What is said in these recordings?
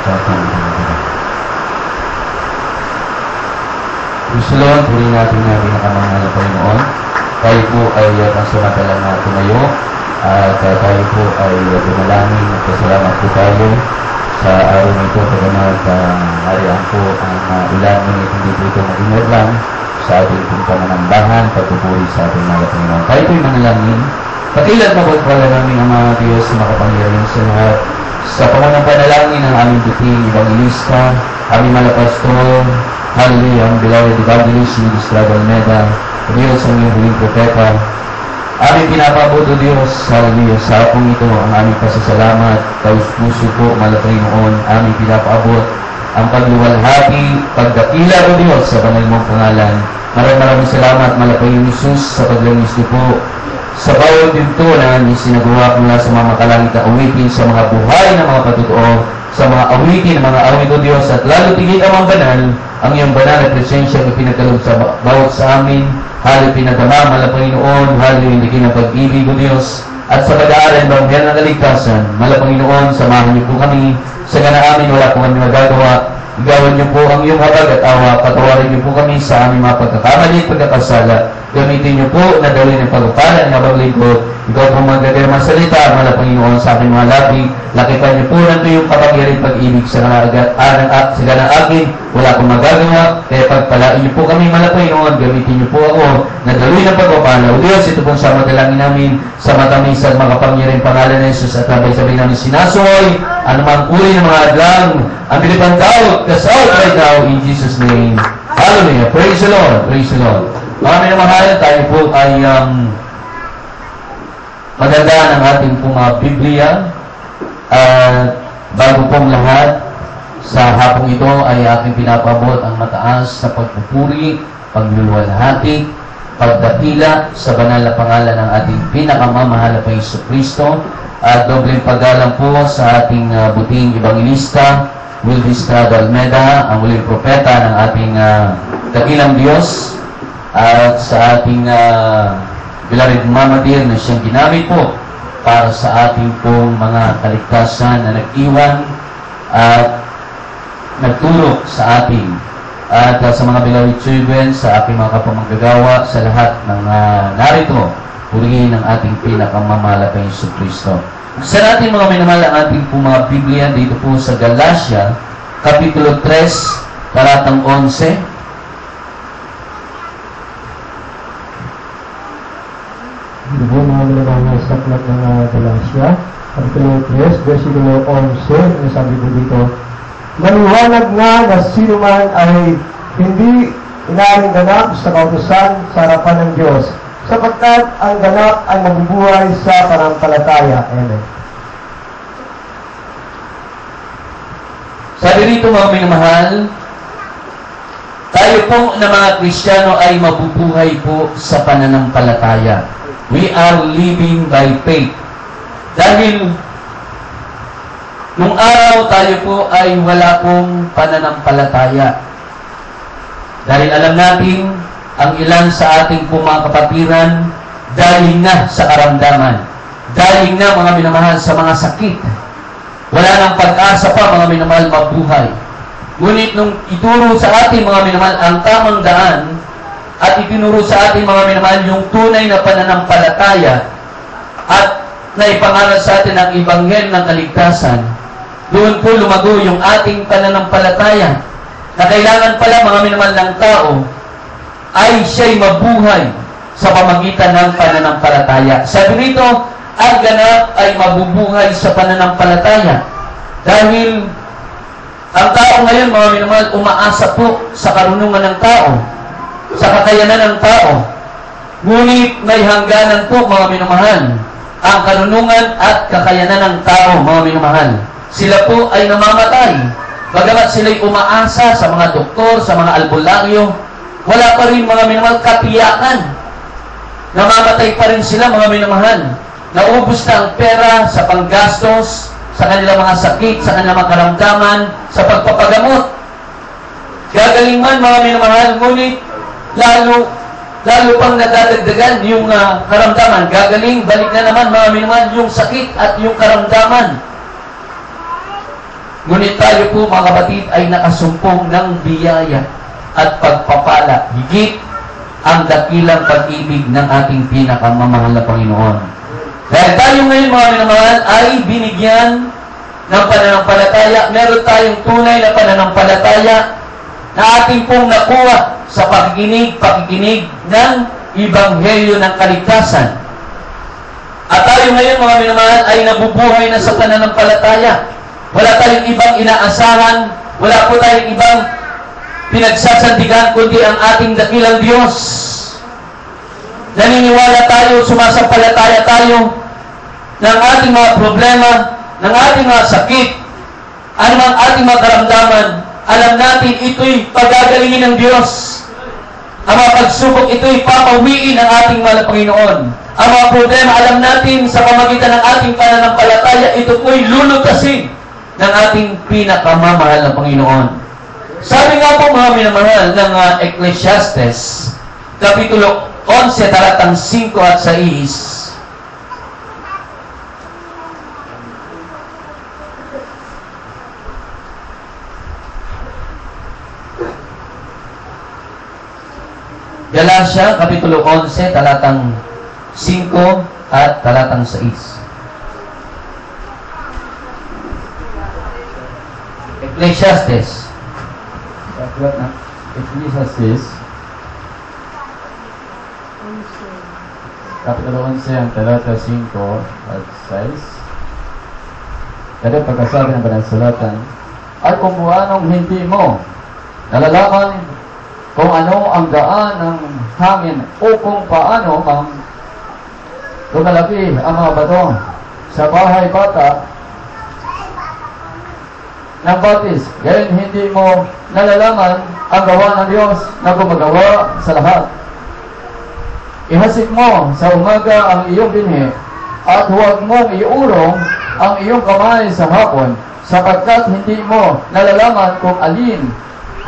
sa Panginoon. Lord, huli natin na pinakamahal na Panginoon. Tayo po ay pansamantala na tumayo at tayo po ay dumalangin at pasalamat po tayo sa araw nito pagkamat harian po ang ulan ngunit hindi po ito mag-ingat lang sa ating pong pamanambahan, pagpupuri sa ating mga Panginoon. Tayo po ay manalangin. Patilan mabot pala namin ang mga Diyos na makapangyarihan sa lahat. Sa pamunang panalangin ng aming buting evangelista, aming mga pastor, hallelujah, ang beloved evangelist, Ministra Almeda, Diyos ang iyong huling propeta. Aming pinapabot o Diyos, hallelujah, sa akong ito ang aming pasasalamat, taus-puso po, Panginoon, aming pinapabot ang pagluwalhati, pagdakila o Diyos sa banal mong pangalan. Maraming salamat, Panginoon Jesus, sa paglangis niyo po sa bawat dinto na sinagawa mula sa mga makalangit na awitin, sa mga buhay na mga patutuo, sa mga awitin, mga awit o Diyos, at lalo tigit ang banal, ang iyong banal na presensya na pinagkalog sa bawat sa amin. Hali pinagdama, Panginoon, hali hindi ng pag-ibig o Diyos, at sa pag-aaral ng banghel ng kaligtasan, Panginoon, samahan niyo po kami, sa ganaamin wala po kami magagawa. Igawan niyo po ang iyong habag at awa, patawarin niyo po kami sa aming mga pagkakamali at pagkakasala. Gamitin niyo po na dawin ng pagpapala ng habang lingkod. Ikaw po magagawang salita, Panginoon, sa aking mga labi. Lakipan niyo po ng iyong kapangyarihan pag-ibig sa ganang akin. Wala akong magagawa, kaya pagpalain niyo po kami, Panginoon. Gamitin niyo po ako na dawin ng pagpapala. O Diyos, ito pong sa madalangin namin, sa matamis at makapangyarihan pangalan ng Jesus, at sabay-sabay namin sinasuoy, anumang uri ng mga adlang, ang bilipan tao, that's out right now in Jesus' name. Hallelujah. Praise the Lord. Praise the Lord. Mga minamahal, tayo po ay magandaan ang ating pong Biblia. At bago pong lahat, sa hapong ito ay aking pinapabot ang mataas sa pagpupuri, pagluluwalhati, pagdakila sa banal na pangalan ng ating pinakamamahal na Panginoon Kristo. At dobleng paggalang po sa ating buting evangelista, Ministra Almeda, ang huling propeta ng ating dakilang Diyos, at sa ating beloved Mama Dear na siyang ginamit po para sa ating pong mga kaligtasan na nag-iwan at nagtulog sa ating at sa mga beloved children, sa ating mga kapamanggagawa, sa lahat ng narito, purihin ng ating pinakamamahal na Panginoon Kristo. Sa natin mga minamahal ang ating pong mga Biblia dito po sa Galatia, Kapitulo 3, talatang 11. Dito po mga minamahal sa aklat ng Galatia, Kapitulo 3, versikulo 11, na sabi po dito, maliwanag nga na sino man ay hindi inaring ganap sa kautusan sa harapan ng Diyos, sapagkat ang ganap ay mabubuhay sa pananampalataya. Amen. Sabi rito mga minamahal, tayo po na mga Kristiyano ay mabubuhay po sa pananampalataya. We are living by faith. Dahil nung araw tayo po ay wala pong pananampalataya. Dahil alam natin, ang ilan sa ating pong mga kapatiran, dahil na sa karamdaman, dahil na mga minamahal sa mga sakit. Wala nang pag-asa pa mga minamahal mabuhay. Ngunit nung ituro sa ating mga minamahal ang tamang daan, at itinuro sa ating mga minamahal yung tunay na pananampalataya, at naipangaral sa atin ang ibanghel ng kaligtasan, doon po lumago yung ating pananampalataya, na kailangan pala mga minamahal ng tao, ay siya'y mabuhay sa pamagitan ng pananampalataya. Sabi rito, ang ganap ay mabubuhay sa pananampalataya. Dahil ang tao ngayon, mga minamahal, umaasa po sa karunungan ng tao, sa kakayanan ng tao. Ngunit may hangganan po, mga minamahal, ang karunungan at kakayanan ng tao, mga minamahal. Sila po ay namamatay. Bagamat sila'y umaasa sa mga doktor, sa mga albularyo, wala pa rin mga minamahal katiyakan. Namamatay pa rin sila mga minamahal. Naubos na ang pera sa panggastos, sa kanilang mga sakit, sa kanilang mga karamdaman, sa pagpapagamot. Gagaling man mga minamahal, ngunit lalo pang nadadagdagan yung karamdaman. Gagaling, balik na naman mga minamahal yung sakit at yung karamdaman. Ngunit tayo po mga kapatid ay nakasumpong ng biyaya at pagpapala, higit ang dakilang pag-ibig ng ating pinakamamahal na Panginoon. Dahil tayo ngayon mga minamahal ay binigyan ng pananampalataya, meron tayong tunay na pananampalataya na ating pong nakuha sa pakikinig ng Ebanghelyo ng Kaligtasan. At tayo ngayon mga minamahal ay nabubuhay na sa pananampalataya. Wala tayong ibang inaasahan, wala po tayong ibang pinagsasandigan kundi ang ating dakilang Diyos. Naniniwala tayo, sumasampalataya tayo ng ating mga problema, ng ating mga sakit, anumang ating mga karamdaman. Alam natin ito'y pagagalingin ng Diyos. Ang mga pagsubok ito'y papauwiin ng ating mahal na Panginoon. Ang mga problema, alam natin sa pamagitan ng ating pananampalataya, ito po'y lulutasin ng ating pinakamamahal na Panginoon. Sabi nga po mga minamahal ng Ecclesiastes, Kapitulo 11, talatang 5 at 6, Galatia, Kapitulo 11, talatang 5 at talatang 6. Ecclesiastes. Ecclesiastes, Kapitulo 11, ang talata 5 at 6. Kada pagkasabi ng panansalatan, at kung anong hindi mo nalalaman kung ano ang daan ng hangin o kung paano ang lumalaki ang mga bato sa bahay bata ng batis, gayon hindi mo nalalaman ang gawa ng Diyos na gumagawa sa lahat. Ihasik mo sa umaga ang iyong binhi at huwag mong iurong ang iyong kamay sa hapon, sapagkat hindi mo nalalaman kung alin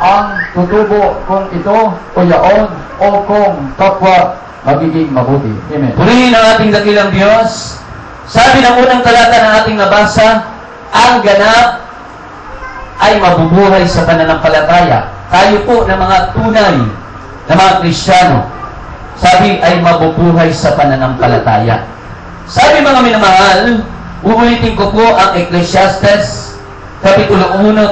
ang tutubo, kung ito o yaon o kung kapwa magiging mabuti. Amen. Purihin ang ating dakilang Diyos. Sabi ng unang talata ng ating nabasa, ang ganap ay mabubuhay sa pananampalataya. Tayo po na mga tunay na mga Kristiyano, sabi ay mabubuhay sa pananampalataya. Sabi mga minamahal, uulitin ko po ang Ecclesiastes, Kapitulo 11,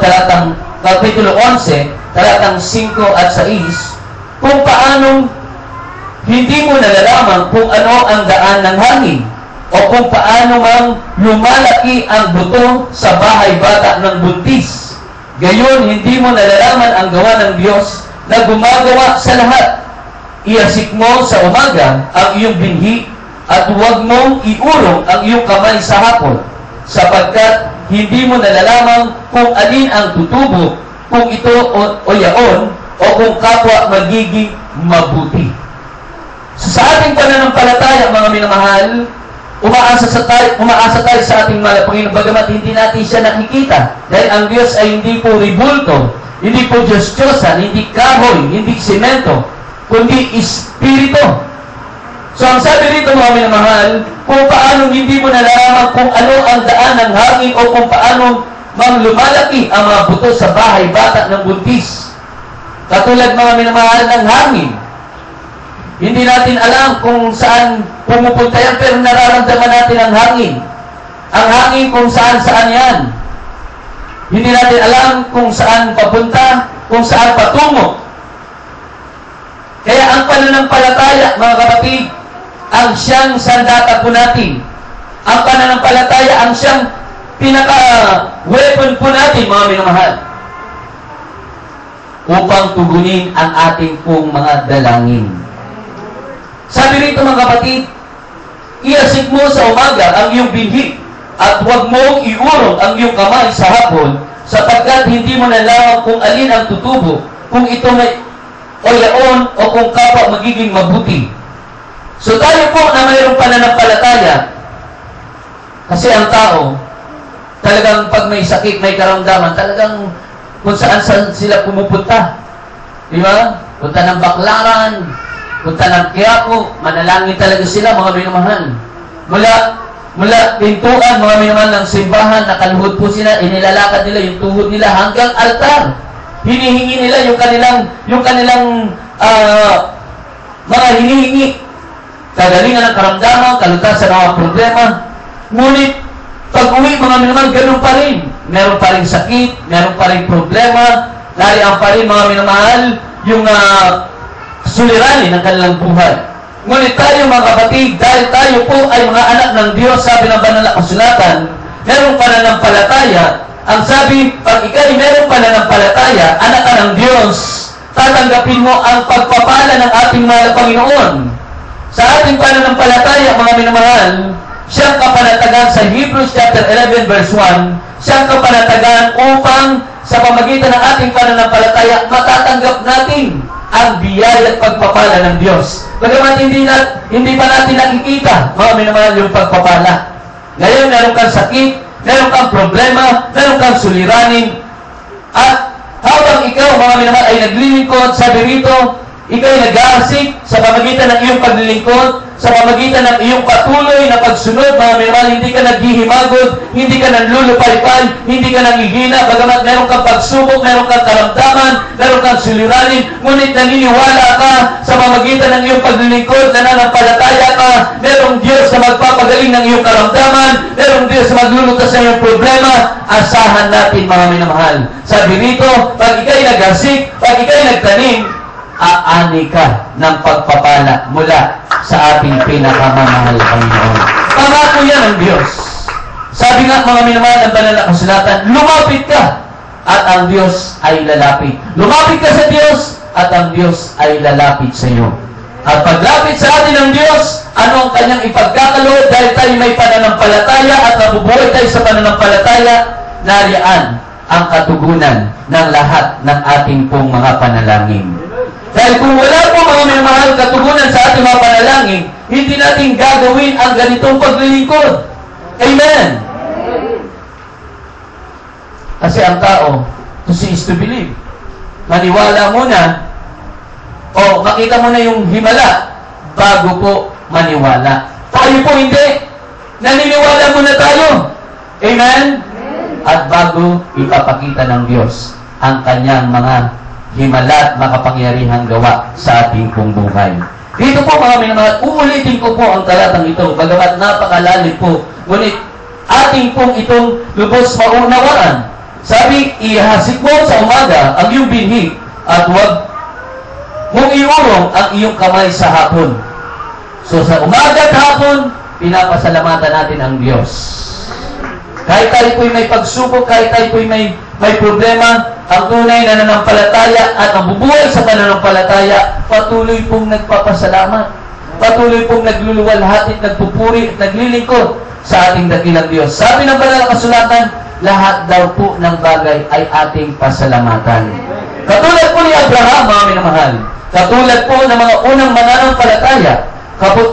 talatang 5 at 6, kung paanong hindi mo nalalaman kung ano ang daan ng hangin o kung paano mang lumalaki ang buto sa bahay bata ng buntis. Gayon, hindi mo nalalaman ang gawa ng Diyos na gumagawa sa lahat. Iasik mo sa umaga ang iyong binhi at huwag mong iurong ang iyong kamay sa hapon, sapagkat hindi mo nalalaman kung alin ang tutubo, kung ito o yaon, o kung kapwa magiging mabuti. So, sa ating pananampalataya, mga minamahal, umaasa tayo sa ating mahal na Panginoon, bagamat hindi natin siya nakikita. Dahil ang Diyos ay hindi po ribulto, hindi po Diyos-Diyosan, hindi kahoy, hindi simento, kundi Espiritu. So, ang sabi rito, mga minamahal, kung paano hindi mo nalalaman kung ano ang daan ng hangin o kung paano mang lumalaki ang mga buto sa bahay bata ng buntis. Katulad, mga minamahal, ng hangin. Hindi natin alam kung saan pumupunta yan, pero nararamdaman natin ang hangin. Ang hangin kung saan yan. Hindi natin alam kung saan papunta, kung saan patungo. Kaya ang pananampalataya, mga kapatid, ang siyang sandata po natin. Ang pananampalataya, ang siyang pinaka-weapon po natin, mga minamahal, upang tugunin ang ating pong mga dalangin. Sabi rito, mga kapatid, iasik mo sa umaga ang iyong binhi at huwag mong iurong ang iyong kamay sa hapon, sapagkat hindi mo nalaman kung alin ang tutubo, kung ito may o yaon o kung kapwa magiging mabuti. So tayo po na mayroong pananampalataya, kasi ang tao, talagang pag may sakit, may karamdaman, talagang kung saan sila pumupunta. Di ba? Punta ng Baclaran, punta ng Quiapo, manalangin talaga sila, mga minamahal. mula pintuan, mga minamahal ng simbahan, nakaluhod po sila, inilalakad nila yung tuhod nila hanggang altar. Hinihingi nila yung kanilang mga hinihingi. Kagalingan ng karamdaman, kalutasan ng mga problema. Ngunit, pag-uwi, mga minamahal, ganun pa rin. Meron pa rin sakit, meron pa rin problema, nariyan pa rin, mga minamahal, yung suliranin ng kanilang buhay. Ngunit tayo, mga kapatid, dahil tayo po ay mga anak ng Diyos, sabi ng banal na kasulatan, merong pananampalataya. Ang sabi, pag ikay merong pananampalataya, anak ka ng Diyos, tatanggapin mo ang pagpapala ng ating mahal na Panginoon. Sa ating pananampalataya, mga minamahal, siyang kapanatagan sa Hebrews chapter 11 verse 1, siyang kapanatagan upang sa pamagitan ng ating pananampalataya, matatanggap natin ang biyaya at pagpapala ng Diyos. Bagamat hindi pa natin nakikita, mga minamahal, yung pagpapala. Ngayon, meron kang sakit, meron kang problema, meron kang suliranin, at habang ikaw, mga minamahal, ay naglilingkod, sabi rito, ikaw ay nag-aasik sa pamagitan ng iyong paglilingkod, sa pamagitan ng iyong patuloy na pagsunod, mga minamahal, hindi ka naghihimagod, hindi ka nanlulupaypay, hindi ka nanghihina, bagamat meron kang pagsubok, meron kang karamdaman, meron kang suliranin, ngunit naniniwala ka sa pamagitan ng iyong paglilingkod, nananampalataya ka, merong Diyos na magpapagaling ng iyong karamdaman, merong Diyos na maglulutas sa iyong problema, asahan natin, mga minamahal. Sabi rito, pag ikay nag-asik, pag ikay nagtanim, aani ka ng pagpapala mula sa ating pinakamamahal Panginoon. Pangako yan ng Diyos. Sabi nga, mga minamahal ng banal na kasulatan, lumapit ka at ang Diyos ay lalapit. Lumapit ka sa Diyos at ang Diyos ay lalapit sa iyo. At paglapit sa atin ng Diyos, ano ang kanyang ipagkakaloob dahil tayo may pananampalataya at nabubuhay tayo sa pananampalataya, nariyaan ang katugunan ng lahat ng ating pong mga panalangin. Dahil kung wala po, mga minamahal, katugunan sa ating mga panalangin, hindi natin gagawin ang ganitong paglilingkod. Amen! Kasi ang tao, to see is to believe. Maniwala muna, o makita mo na yung himala, bago po maniwala. Tayo po hindi. Naniniwala muna tayo. Amen? At bago ipapakita ng Diyos ang kanyang mga himala at makapangyarihang gawa sa ating pong buhay. Dito po, mga minamahal, uulitin ko po ang talatang ito, bagamat napakalalim po, ngunit ating pong itong lubos maunawaan. Sabi, ihasik mo sa umaga ang iyong binhi at huwag mong iurong ang iyong kamay sa hapon. So sa umaga at hapon, pinapasalamatan natin ang Diyos. Kahit tayo po'y may pagsubok, kahit tayo po'y may problema, ang tunay na nananampalataya at ang bubuhay sa pananampalataya, patuloy pong nagpapasalamat. Patuloy pong nagluluwalhati, nagpupuri, naglilingkod sa ating dakilang Diyos. Sabi ng banal na kasulatan, lahat daw po ng bagay ay ating pasalamatan. Katulad po ni Abraham, mga minamahal. Katulad po ng mga unang mananampalataya.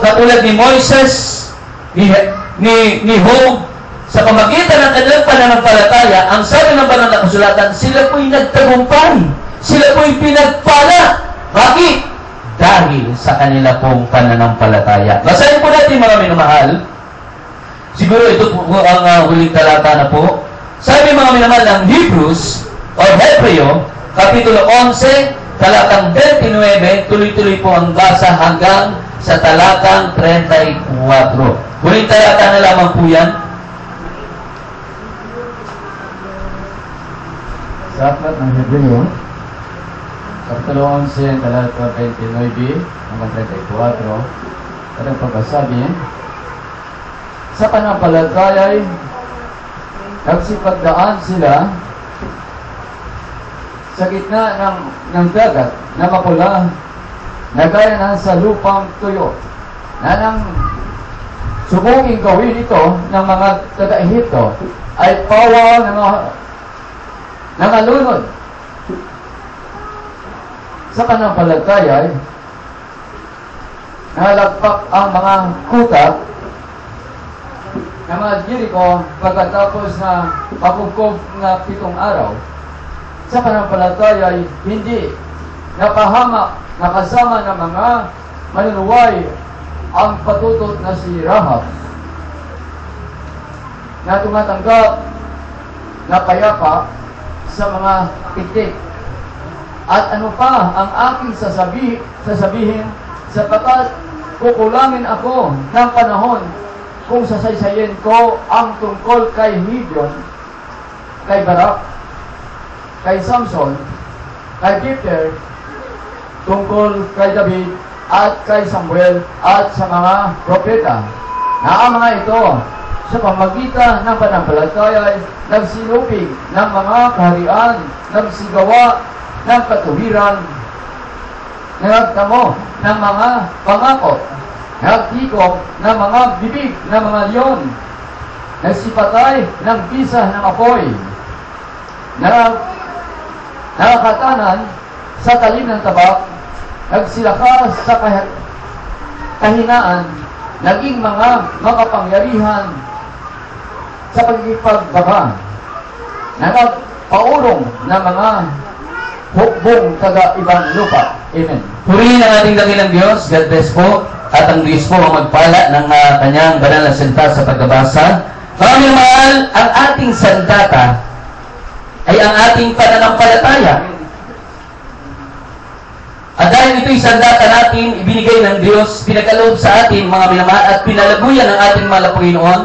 Katulad ni Moises, ni Job, sa pamagitan ng kanilang pananampalataya, ang sabi ng banal na kasulatan, sila po'y nagtagumpay. Sila po'y pinagpala. Bakit? Dahil sa kanila pong pananampalataya. Basahin po natin, mga minamahal. Siguro ito po ang huling talata na po. Sabi, mga minamahal, ng Hebrews o Hebreo, Kapitulo 11, talatang 29, tuloy-tuloy po ang basa hanggang sa talatang 34. Huling talata na lamang po yan. Sa aklat ng Hebreo, Kapitulo 11, talata 29 hanggang 34, at ang pagkasabi, sa pananampalataya'y nagsipagdaan sila sa gitna ng dagat na mapula na gaya na sa lupang tuyo, na nang subungin gawin ito ng mga taga-Ehipto ay pawa ng mga nangalunod. Sa pananampalataya ay nalagpak ang mga kuta ng mga Jericho pagkatapos na pagkukog na 7 araw. Sa pananampalataya ay hindi napahamak na kasama ng mga manunuway ang patutot na si Rahab. na tumatanggap na payapa sa mga tiktik. At ano pa ang aking sasabihin sapagkat kukulangin ako ng panahon kung sasaysayin ko ang tungkol kay Gideon, kay Barak, kay Samson, kay Peter, tungkol kay David, at kay Samuel, at sa mga propeta, na ang mga ito sa pamagitan ng pananampalataya ay nagsilupig ng mga kaharian, nagsigawa ng katuwiran, nagtamo ng mga pangako, nagtikok ng mga bibig ng mga leon, nagsipatay ng bisa ng apoy, nakakatanan sa talim ng tabak, nagsilakas sa kahinaan, naging mga makapangyarihan sa pagkipagbaga, na nagpaurong ng mga hukbong taga-ibang lupa. Amen. Purihin ang ating dakilang Diyos. God bless po. At ang Diyos po ang magpala ng kanyang banal na salita sa pagbabasa. Maraming mahal, ang ating sandata ay ang ating pananampalataya. At dahil ito'y sandata natin, ibinigay ng Diyos, pinagkaloob sa atin, mga minamahal, at pinalaguyan ng ating mahal na Panginoon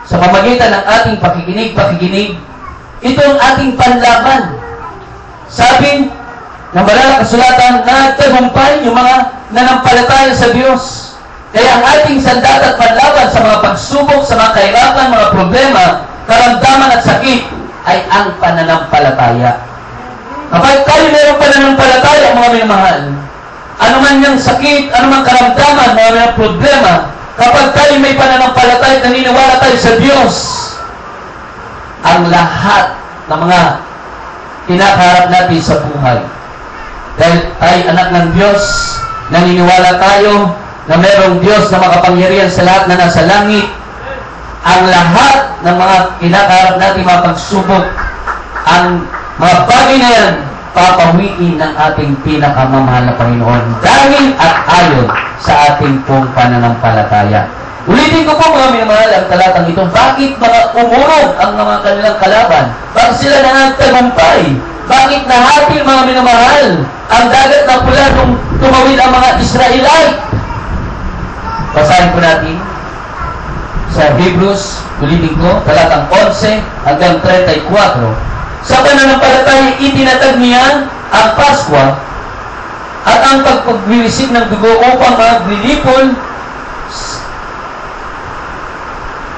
sa pamagitan ng ating pakikinig. Ito ang ating panlaban. Sabi ng banal na kasulatan, nagtagumpay yung mga nanampalataya sa Diyos. Kaya ang ating sandata at panlaban sa mga pagsubok, sa mga kahirapan, mga problema, karamdaman at sakit, ay ang pananampalataya. Kapag tayo mayroong pananampalataya, mga minamahal, ano man yung sakit, ano man karamdaman, mga minang problema, kapag tayo may pananampalataya, naniniwala tayo sa Diyos, ang lahat ng mga kinakaharap natin sa buhay. Dahil tayo anak ng Diyos, naniniwala tayo na mayroong Diyos na makapangyarihan sa lahat na nasa langit. Ang lahat ng mga kinakaharap natin, mga pagsubok, ang mga bagay na yan, papawiin ng ating pinakamamahal na Panginoon dahil at ayon sa ating pong pananampalataya. Ulitin ko po mga minamahal ang talatang ito. Bakit mga umurog ang mga kanilang kalaban? Bakit sila nangagtagumpay? Bakit nahati mga minamahal ang dagat na pula nung tumawid ang mga Israelite? Basahin po natin sa Hebrews, ulitin ko, talatang 11 hanggang 34. Sa pananampalataya, itinatag niya ang Paskwa at ang pagpagwiwisig ng dugo upang maglilipol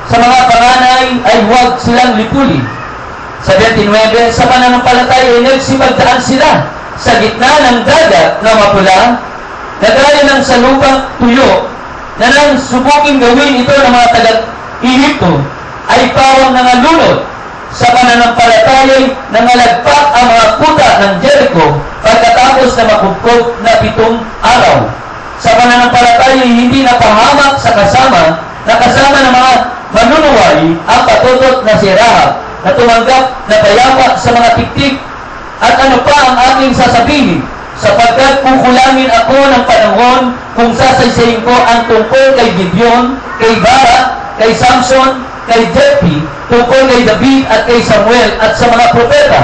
sa mga panganay ay huwag silang lipulin. Sa 29, sa pananampalataya ay nagsipagdaan sila sa gitna ng dagat na mapula, nagaya ng salupang tuyo, na nang subuking gawin ito ng mga taga-Ehipto, ay pawang nangalunod. Sa pananampalataya ay nangalagpak ang mga kuta ng Jericho pagkatapos na makubkob na 7 araw. Sa pananampalataya ay hindi napahamak sa kasama ng mga manunuway ang patutot na si Rahab, na tumanggap na payapa sa mga tiktik. At ano pa ang aking sasabihin? Sapagkat kukulangin ako ng panahon kung sasaysayin ko ang tungkol kay Gideon, kay Barak, kay Samson, kay Jephthah, tungkol kay David at kay Samuel at sa mga propeta,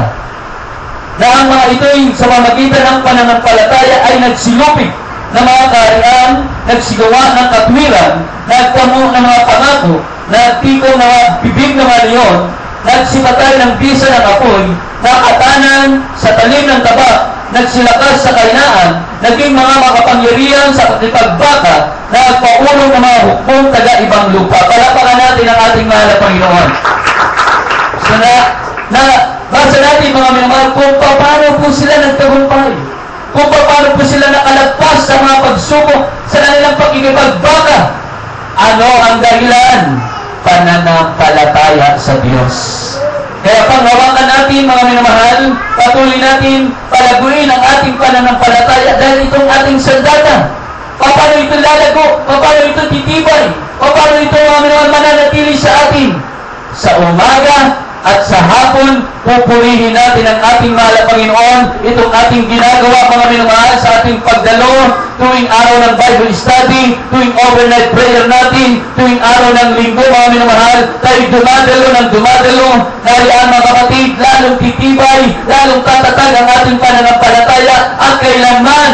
na ang mga ito'y sa pamamagitan ng pananampalataya ay nagsilupig ng mga kaharian, nagsigawa ng katwiran, nagtamo ng mga pangako, nagtiko ng mga bibig ng mga leon, nagsipatay ng bisa ng apoy, nakatanan sa talim ng tabak, nagsilakas sa kainaan, naging mga makapangyarihan sa pakipagbaka, nagpaulong ng mga hukbong taga-ibang lupa. Palapakan natin ang ating mahal na Panginoon. So basa natin mga minamahal kung paano po sila nagtagumpay, kung paano po sila nakalagpas sa mga pagsubok sa kanilang pakikipagbaka. Ano ang dahilan? Pananampalataya sa Diyos. Kaya panghawakan natin mga minamahal, patuloy natin palaguin ang ating pananampalataya dahil itong ating sandata. Paano ito lalago? Paano ito titibay? Paano ito mga minamahal mananatili sa atin? Sa umaga at sa hapon, pupurihin natin ang ating mahal na Panginoon, itong ating ginagawa, mga minamahal, sa ating pagdalo, tuwing araw ng Bible study, tuwing overnight prayer natin, tuwing araw ng linggo, mga minamahal, tayo dumadalo ng dumadalo, nariyaan mga kapatid, lalong titibay, lalong tatatag ang ating pananampalataya, at kailanman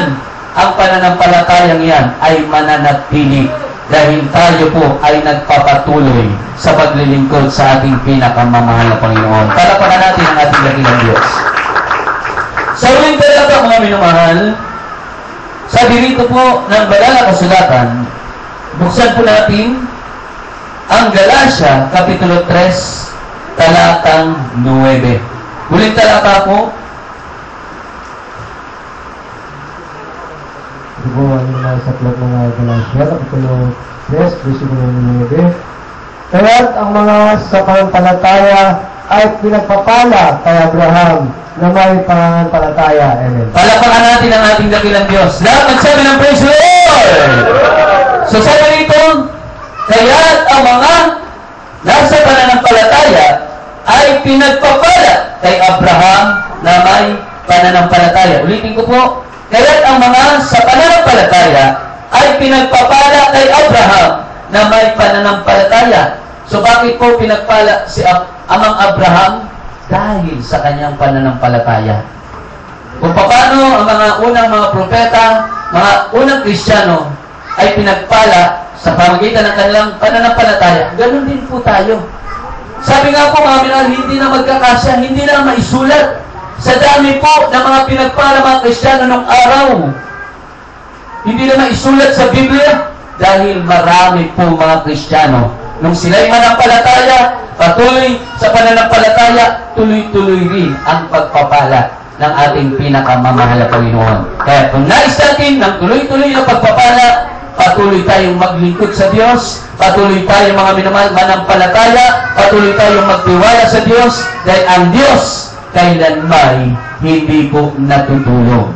ang pananampalatayang yan ay mananatili dahil tayo po ay nagpapatuloy sa paglilingkod sa ating pinakamamahal na Panginoon. Palapakan natin ang ating dakilang Diyos. Sa uling talata, mga minamahal, sabi rito po ng banal na kasulatan, buksan po natin ang Galatia, Kapitulo 3, talatang 9. Uling talata po, Dibuhan naman sa aklat ng Galatia, Kapitulo 3, versikulo 9. Kaya't ang mga sa pananampalataya ay pinagpapala kay Abraham na may pananampalataya. Amen. Palapakan natin ang ating dakilang Diyos. Lahat magsabi ng praise the Lord! So sabi rito, kaya't ang mga nasa pananampalataya ay pinagpapala kay Abraham na may pananampalataya. Ulitin ko po, kaya't ang mga sa pananampalataya ay pinagpapala kay Abraham na may pananampalataya. So bakit po pinagpala si Amang Abraham? Dahil sa kanyang pananampalataya. Kung paano ang mga unang mga propeta, mga unang Kristiyano ay pinagpala sa pamagitan ng kanilang pananampalataya, ganun din po tayo. Sabi nga po mga minahal, hindi na magkakasya, hindi na maisulat sa dami po ng mga pinagpala mga Kristiyano nung araw. Hindi na maisulat sa Biblia dahil marami po mga Kristiyano. Nung sila'y manampalataya, patuloy sa pananampalataya, tuloy-tuloy rin ang pagpapala ng ating pinakamamahal na Panginoon. Kaya kung nais natin ng tuloy-tuloy na pagpapala, patuloy tayong maglingkod sa Diyos, patuloy tayong mga manampalataya, patuloy tayong magtiwala sa Diyos, dahil ang Diyos kailanman hindi po natutulog.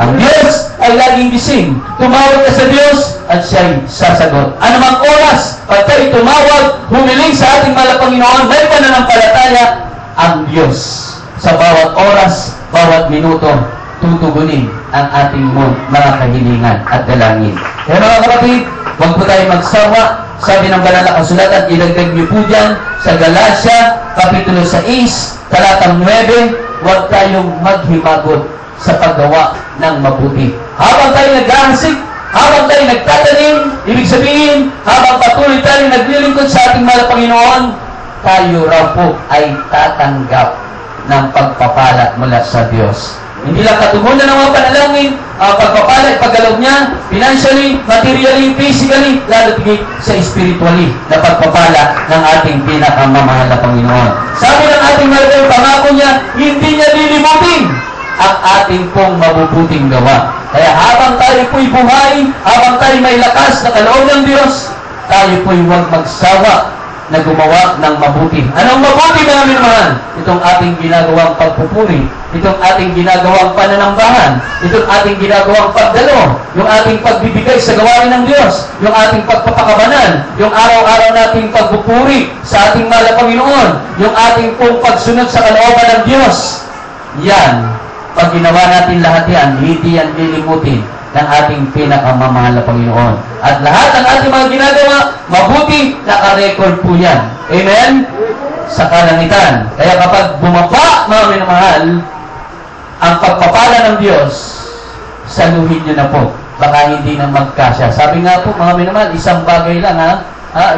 Ang Diyos ay laging gising. Tumawag ka sa Diyos at siya'y sasagot. Anumang oras, pag tayo tumawag, humiling sa ating mahal na Panginoon, may pananampalataya, ang Diyos sa bawat oras, bawat minuto, tutugunin ang ating mga kahilingan at dalangin. Kaya mga kapatid, huwag po tayo magsawa. Sabi ng banal na kasulatan, ilagdag niyo po dyan sa Galatia, Kapitulo 6, talatang 9, huwag tayong maghimagot sa paggawa ng mabuti. Habang tayo nag-aasik, habang tayo nagtatanim, ibig sabihin, habang patuloy tayo naglilingkod sa ating mahal na Panginoon, tayo raw po ay tatanggap ng pagpapala mula sa Diyos. Hindi lang katugunan ng mga panalangin, pagpapala, paggalaw niya, financially, materially, physically, lalo tigit sa spiritually na pagpapala ng ating pinakamamahal na Panginoon. Sabi ng ating mahal, pangako niya, hindi niya lilimutin ang ating pong mabubuting gawa. Kaya habang tayo po'y buhay, habang tayo may lakas na kaloob ng Diyos, tayo po'y huwag magsawa na gumawa ng mabuti. Anong mabuti na namin naman? Itong ating ginagawang pagpupuri, itong ating ginagawang pananambahan, itong ating ginagawang pagdalo, yung ating pagbibigay sa gawain ng Diyos, yung ating pagpapakabanan, yung araw-araw nating pagpupuri sa ating mahal na Panginoon, yung ating pong pagsunod sa kalooban ng Diyos. Yan, pag ginawa natin lahat yan, hindi yan lilimutin ng ating pinakamamahal na Panginoon. At lahat ng ating mga ginagawa, mabuti, naka-record po yan. Amen? Sa kalangitan. Kaya kapag bumaba, mga minamahal, ang pagpapala ng Diyos, saluhin nyo na po. Baka hindi na magkasya. Sabi nga po, mga minamahal, isang bagay lang,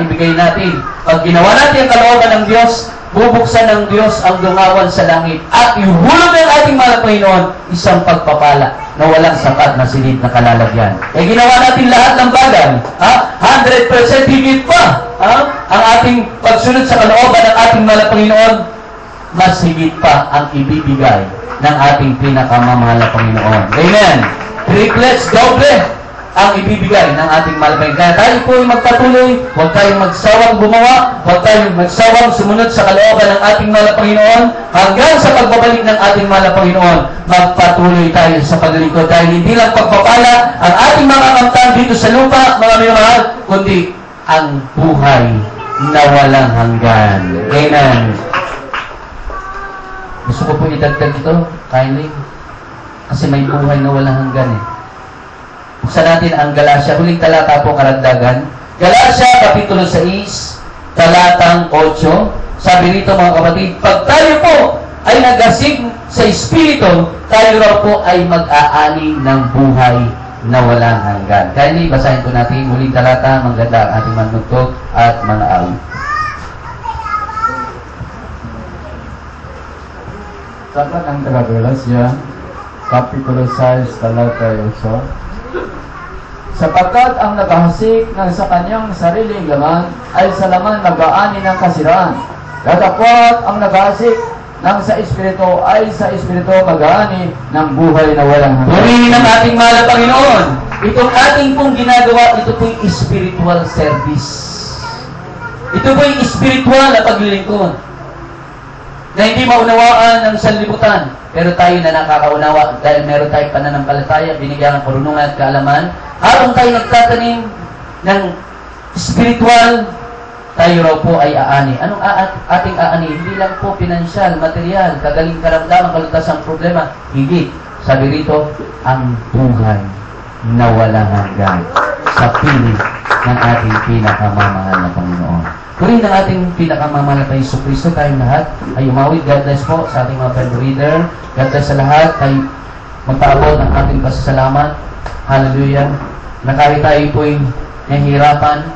ibigay natin. Pag ginawa natin ang kalooban ng Diyos, bubuksan ng Diyos ang dungawan sa langit at ihulog ng ating mahal na Panginoon isang pagpapala na walang sapat na silid na kalalagyan. Ginawa natin lahat ng bagay, 100% higit pa ang ating pagsunod sa kalooban ng ating mahal na Panginoon, mas higit pa ang ibibigay ng ating pinakamamahal na Panginoon. Amen. Triplets, doble ang ibibigay ng ating mahal na Panginoon. Kaya tayo po ay magpatuloy, huwag tayong magsawang gumawa, huwag tayong magsawang sumunod sa kalooban ng ating mahal na Panginoon, hanggang sa pagbabalik ng ating mahal na Panginoon, magpatuloy tayo sa paglilingkod. Dahil hindi lang pagpapala ang ating mga kamtan dito sa lupa, mga minamahal, kundi ang buhay na walang hanggan. Amen. Gusto ko po idagdag ito, kindly. Kasi may buhay na walang hanggan eh. Buksan natin ang Galacia, huling talata po karagdagan. Galacia, Kapitulo 6, talatang 8. Sabi rito mga kapatid, pag tayo po ay nagasig sa Espiritu, tayo raw po ay mag-aani ng buhay na walang hanggan. Kindly, basahin po natin huling talata, mangganda ang ating manuntok at manaawit. Sabat ng taga-Galacia, Kapitulo 6, talata 8. Sapagkat ang naghahasik ng sa kanyang sariling laman ay sa laman mag-aani ng kasiraan. Datapwat ang naghahasik ng sa Espiritu ay sa Espiritu mag-aani ng buhay na walang hanggan. Purihin ang ating mahal na Panginoon. Itong ating pong ginagawa, ito po'y spiritual service. Ito po'y spiritual na paglilingkod. Na hindi maunawaan ng sanlibutan. Pero tayo na nakakaunawa dahil meron tayong pananampalataya, binigyan ng karunungan at kaalaman. Habang tayo nagtatanim ng spiritual, tayo raw po ay aani. Anong ating aani? Hindi lang po pinansyal, material, kagaling karamdaman, kalutasan problema. Hindi. Sabi rito, ang buhay na walang hanggan sa piling ng ating pinakamamahal na Panginoon. Purihin ng ating pinakamamahal na Yesu Cristo, tayong lahat ay umawit. God bless po sa ating mga Bible reader. God bless sa lahat. Ay magpaabot ng ating pasasalamat. Hallelujah. Na kahit tayo po'y nahihirapan,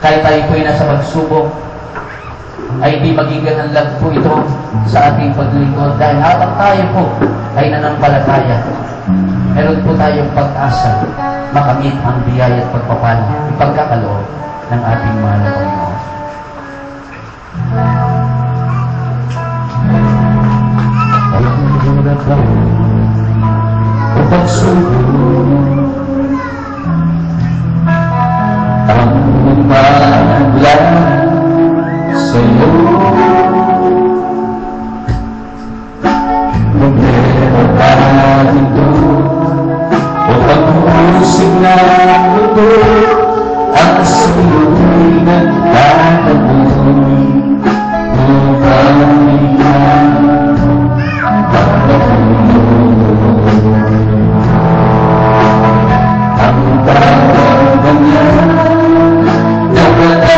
kahit tayo po'y nasa pagsubok, ay di magiging lang po ito sa ating paglingkod. Dahil habang tayo po ay nanampalataya, meron po tayong pag-asa makamit ang biyaya at pagpapala, ipagkakaloob ng ating mahal na Panginoon. O pagsubok ang magmahal sa'yo, magmeron tayo doon o pag-usig na ito ang sa'yo'y nagtataboy upang ikaw ang bagay niya na wala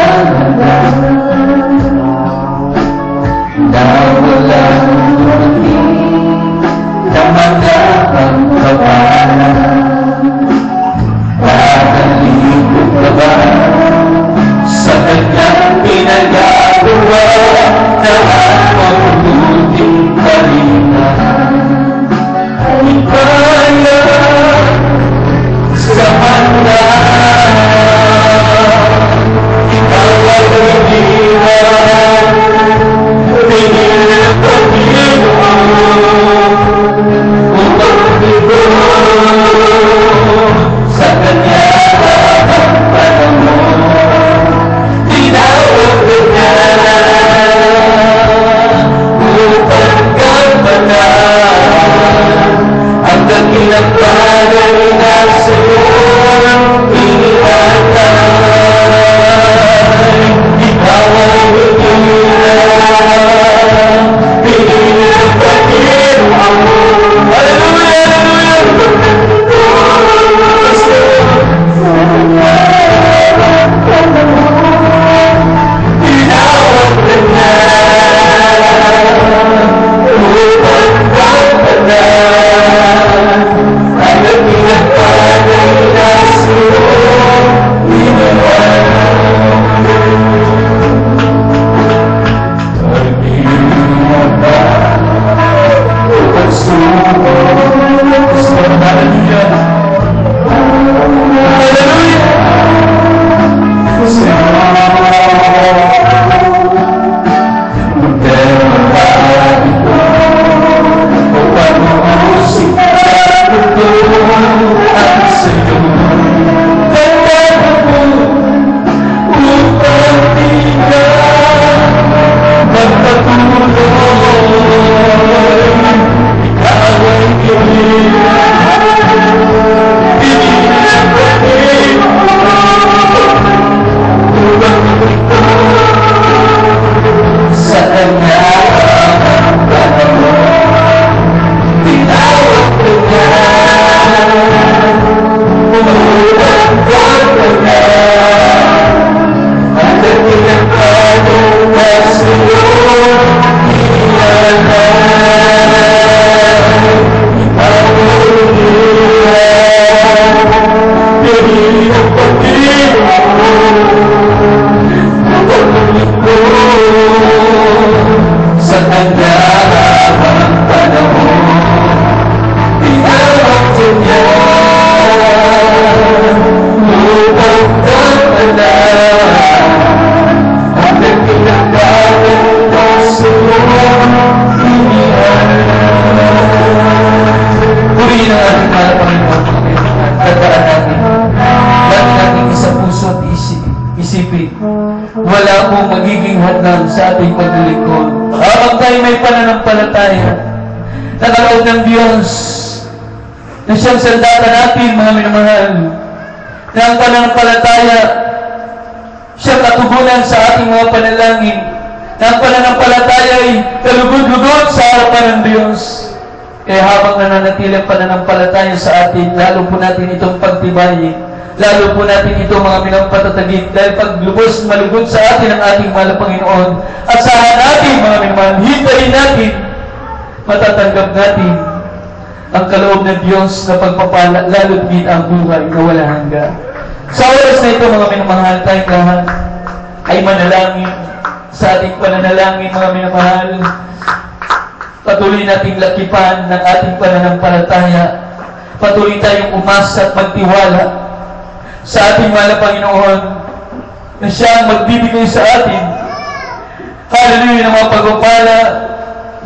sa kanyang panahon. Tinawag niya lubog ng anak at nagpinagdagan ng sulong hinihan. Purihin ang ating mahal na Panginoon. Tandaan natin, lagi natin sa puso at isipin, wala pong magiging hadlang sa ating paglilingkod. Habang tayo may pananampalataya, nakaloob ng Diyos na siyang sandata natin, mga minamahal, na ang pananampalataya siyang katugunan sa ating mga panalangin, na ang pananampalataya ay kalugod-lugod sa harapan ng Diyos. Kaya habang nananatili ang pananampalataya sa atin, lalo po natin itong pagtibayin, lalo po natin ito mga minampatatagin, dahil pag lubos malugod sa atin ang ating mahal na Panginoon, at sa natin mga minamahal, hintayin natin, matatanggap natin ang kaloob ng Diyos na pagpapala, lalo't din ang buhay na wala hanggan. Sa oras na ito mga minamahal, tayong lahat ay manalangin sa ating pananalangin mga minamahal. Patuloy nating lakipan ng ating pananampalataya. Patuloy tayong umasa at magtiwala sa ating mahal na Panginoon na siya ang magbibigay sa atin. Hallelujah, ng mga pagpapala,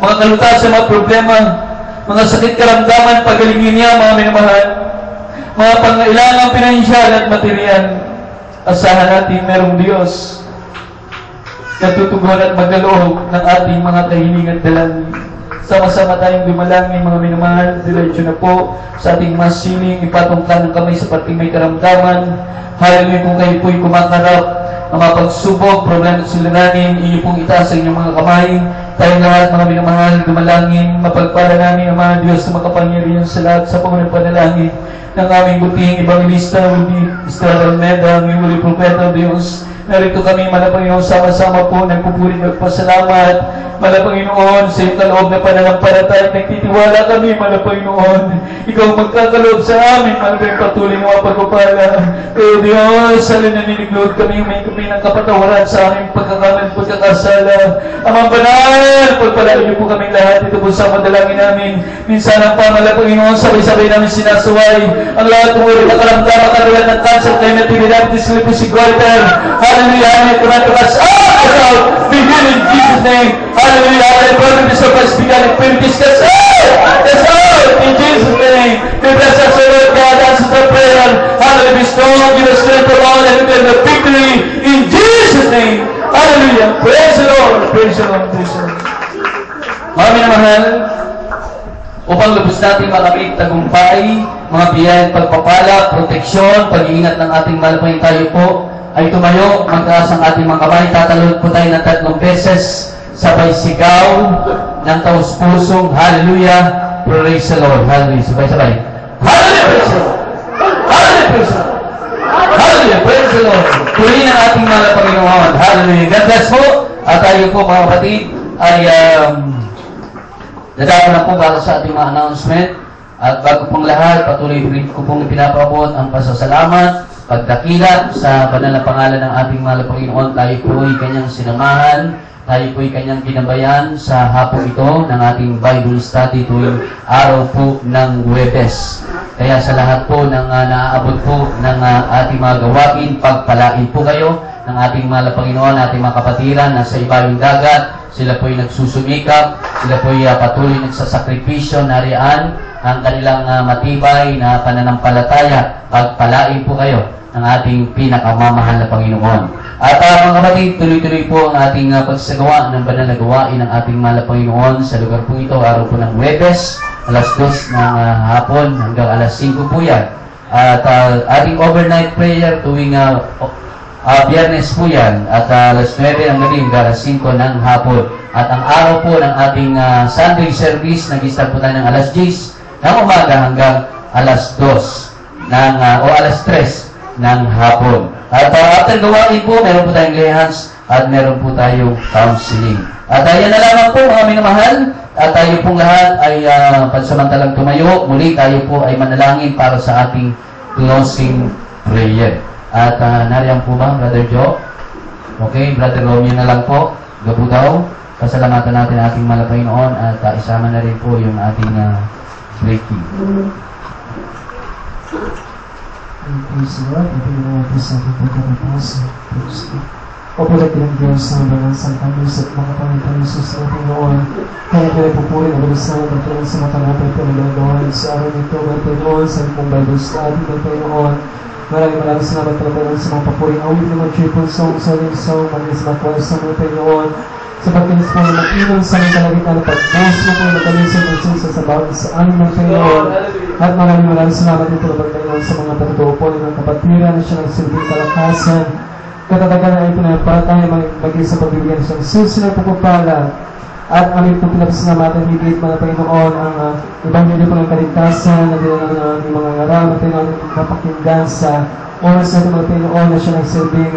mga kalutasan, mga problema, mga sakit karamdaman, pagalingin niya mga minamahal, mga pangailangang pinansyal at material. Asahan natin merong Diyos na tutugon at maglaloob ng ating mga kahilingan at dalangin. Sama-sama tayong dumalangin mga minamahal. Diretso na po sa ating masiling, ipatungkan ng kamay sa parting may karamdaman. Hallelujah, kung kayo po'y kumakarap ng mga pagsubok, problema at suliranin, inyo pong itaas sa inyong mga kamay. Tayong lahat mga minamahal, dumalangin, mapagpala namin ang mga Diyos na makapangyarihan sa lahat sa pangunang panalangin ng aming butihing Evangelista, Mr. Almeda, ang iwali propeta Diyos. Narito kami, Malapanginoon, sama-sama po, nagpupuri nagpasalamat, Malapanginoon, sa iyong kaloob na pananampalataya, nagtitiwala kami, Malapanginoon. Ikaw magkakaloob sa amin, Malapanginoon, patuloy ng mga pagpapala. Kaya Diyos, halin na niniglod kami, may kami ng kapatawaran sa aming pagkakamali, pagkakasala. Amang banal, pagpalain niyo po kami lahat, ito po sa madalangin namin. Minsan ang Malapanginoon, sabay-sabay namin sinasaway ang lahat ng ulit na karamdaman, katulad ng cancer, kaya natilidapitis, lipusi, goiter. Hallelujah, hallelujah, out, be healed in Jesus' name. Hallelujah, hallelujah, this of us began in primitive steps. That's out, in Jesus' name. We bless us, O Lord God, answer the prayer. Hallelujah, be strong, give us strength of all, and give the victory in Jesus' name. Hallelujah, praise the Lord, praise the Lord, praise the Lord. Mga minamahal, upang lubos natin makamit tagumpay, mga biyayang pagpapala, proteksyon, pag-iingat ng ating malapay tayo po, ay tumayo, magtaas ang ating mga kamay, tatalon po tayo ng 3 beses, sabay sigaw ng taus-pusong, hallelujah, praise the Lord, hallelujah, sabay-sabay, hallelujah, praise the Lord, hallelujah, praise the Lord, hallelujah, praise the Lord, tuloy ng ating mga Panginoon, hallelujah. God bless po, at tayo po mga kapatid, ay dadako na po para sa ating mga announcement, at bago pong lahat, patuloy ko pong pinapabot ang pasasalamat, pagdakila sa banal na pangalan ng ating mahal na Panginoon. Tayo po'y kanyang sinamahan, tayo po'y kanyang ginabayan sa hapon ito ng ating Bible study tuwing araw po ng Huwebes. Kaya sa lahat po ng naaabot po ng ating mga gawain, pagpalain po kayo ng ating mahal na Panginoon, ating mga kapatiran na sa ibaling dagat. Sila po'y nagsusumikap, sila po'y patuloy nagsasakripisyo, nariyan ang kanilang matibay na pananampalataya. Pagpalain po kayo ng ating pinakamamahal na Panginoon. At mga kapatid, tuloy-tuloy po ang ating pagsagawa ng banal na gawain ng ating mahal na Panginoon sa lugar po ito, araw po ng Huwebes, alas 2 ng hapon hanggang alas 5 po yan. At ating overnight prayer tuwing Biyernes po yan, at alas 9 ng gabi hanggang alas 5 ng hapon. At ang araw po ng ating Sunday service, nag-start po tayo ng alas 10 ng umaga hanggang alas 2 o alas 3 ng hapon. At after gawain po, meron po tayong lehans at meron po tayong counseling. At yan na lamang po mga minamahal, At tayo pong lahat ay pansamantalang tumayo. Muli tayo po ay manalangin para sa ating closing prayer. At nariyan po ba, Brother Joe? Okay, Brother Romeo na lang po. Gabu daw. Pasalamatan natin ating Malapanginoon at isama na rin po yung ating breaking. Praise the Lord. Ito na natin sa ating pagkatapos. Praise the Lord. O pagdating Diyos sa banal sa kamis at mga Panginoon Jesus na Panginoon, kaya pinagpupuri ang bilis na pagkakas sa mga kanapay po na gagawin sa araw nito, mga Panginoon, sa ikong Bible study, mga Panginoon. Maraming salamat talaga sa mga papuring awit ng mga triple song, soling song, manis na kwal sa mga Panginoon, sa pagkinis po na mag-inom sa mga kalagitan ng pag-bus mo po na magkalisod ng Jesus sa bawat sa amin mga Panginoon. At maraming salamat din po na Panginoon sa mga patutuo po ng kapatiran na siya ng silbing kalakasan. Katatagan na ito na para tayo maging sa pagbibigyan siyang susunod pagpapala. At aming po pinapasalamatan higit mga Panginoon ang Ebanghelyo po ng kaligtasan na dinala ng aming mga ngaral na Panginoon napakinggan sa oras na ito mga Panginoon na siya nagsilbing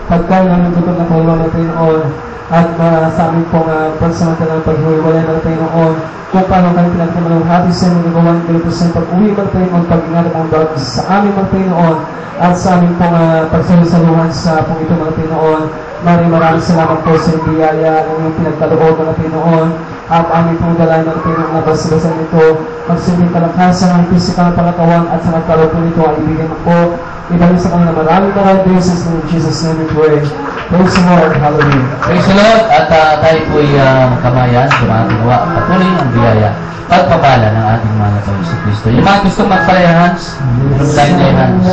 pagkain ng gutom na kalwa mga Panginoon. At sa amin pong pansamantalang paghiwalay mga Panginoon kung paano kami pinagkamalawhati sa mga gawain dito sa pag-uwi mga Panginoon, pag-ingat ang bawat sa amin mga Panginoon at sa amin pong pagsalusaluhan sa pong ito mga Panginoon. Maraming salamat po sa biyaya ng iyong pinagkaloob mga Panginoon at aming pong dalayan mga Panginoon na basa-basa nito magsilbing kalakasan ng pisikal na palatawan at sa nagkaloob po nito ay ibigay mo po ibalik sa kanila maraming beses in Jesus' name we pray. Praise the Lord. Hallelujah. Praise the Lord. At tayo po'y magkamayan, gumagawa, patuloy ang biyaya, pagpapala ng ating mga Panginoon si Kristo. Yung mga gustong magpalay hands, magpalay hands.